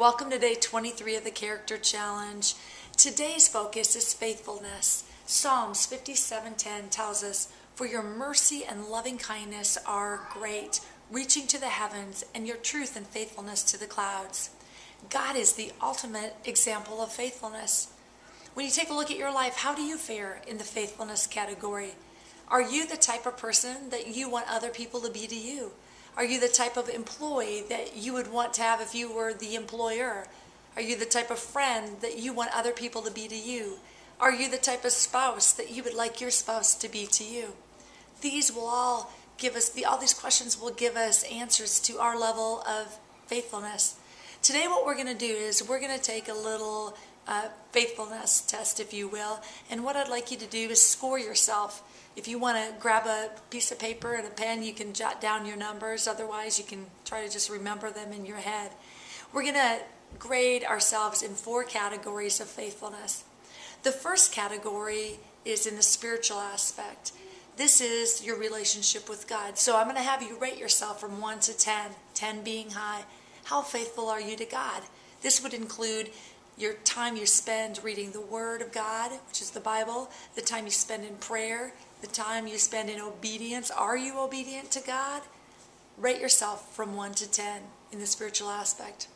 Welcome to day 23 of the Character Challenge. Today's focus is faithfulness. Psalms 57:10 tells us, "For your mercy and loving kindness are great, reaching to the heavens, and your truth and faithfulness to the clouds." God is the ultimate example of faithfulness. When you take a look at your life, how do you fare in the faithfulness category? Are you the type of person that you want other people to be to you? Are you the type of employee that you would want to have if you were the employer? Are you the type of friend that you want other people to be to you? Are you the type of spouse that you would like your spouse to be to you? These will all give us, all these questions will give us answers to our level of faithfulness. Today what we're going to do is we're going to take a little faithfulness test, if you will. And what I'd like you to do is score yourself. If you want to grab a piece of paper and a pen, you can jot down your numbers. Otherwise, you can try to just remember them in your head. We're going to grade ourselves in 4 categories of faithfulness. The first category is in the spiritual aspect. This is your relationship with God. So I'm going to have you rate yourself from 1 to 10, 10 being high. How faithful are you to God? This would include your time you spend reading the Word of God, which is the Bible, the time you spend in prayer, the time you spend in obedience. Are you obedient to God? Rate yourself from 1 to 10 in the spiritual aspect.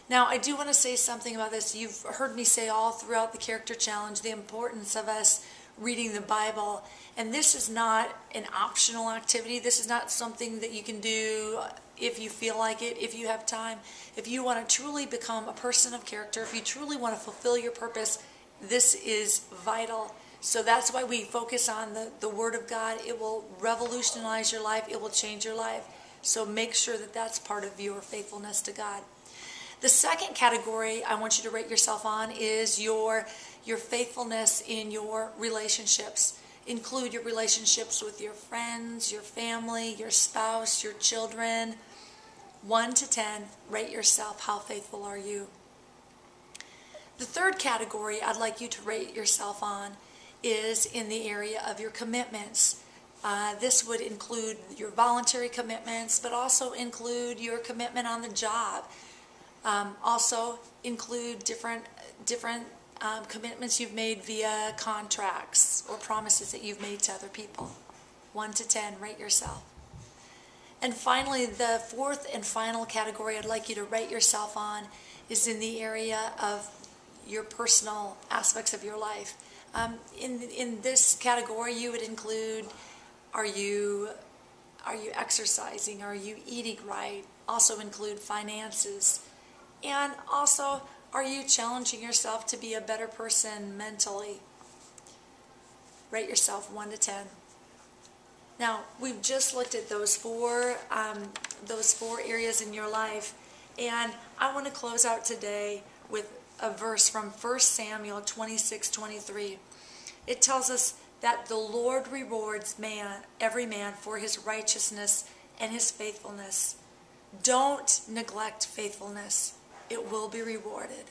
Now, I do want to say something about this. You've heard me say all throughout the Character Challenge the importance of us reading the Bible. And this is not an optional activity. This is not something that you can do if you feel like it, if you have time. If you want to truly become a person of character, if you truly want to fulfill your purpose, this is vital. So that's why we focus on the Word of God. It will revolutionize your life. It will change your life. So make sure that that's part of your faithfulness to God. The second category I want you to rate yourself on is your faithfulness in your relationships. Include your relationships with your friends, your family, your spouse, your children. 1 to 10, rate yourself. How faithful are you? The third category I'd like you to rate yourself on is in the area of your commitments. This would include your voluntary commitments, but also include your commitment on the job. Also include different commitments you've made via contracts or promises that you've made to other people. 1 to 10, rate yourself. And finally, the fourth and final category I'd like you to rate yourself on is in the area of your personal aspects of your life. In this category, you would include, are you exercising? Are you eating right? Also include finances. And also, are you challenging yourself to be a better person mentally? Rate yourself 1 to 10. Now, we've just looked at those four areas in your life, and I want to close out today with a verse from 1 Samuel 26:23. It tells us that the Lord rewards every man for his righteousness and his faithfulness. Don't neglect faithfulness. It will be rewarded.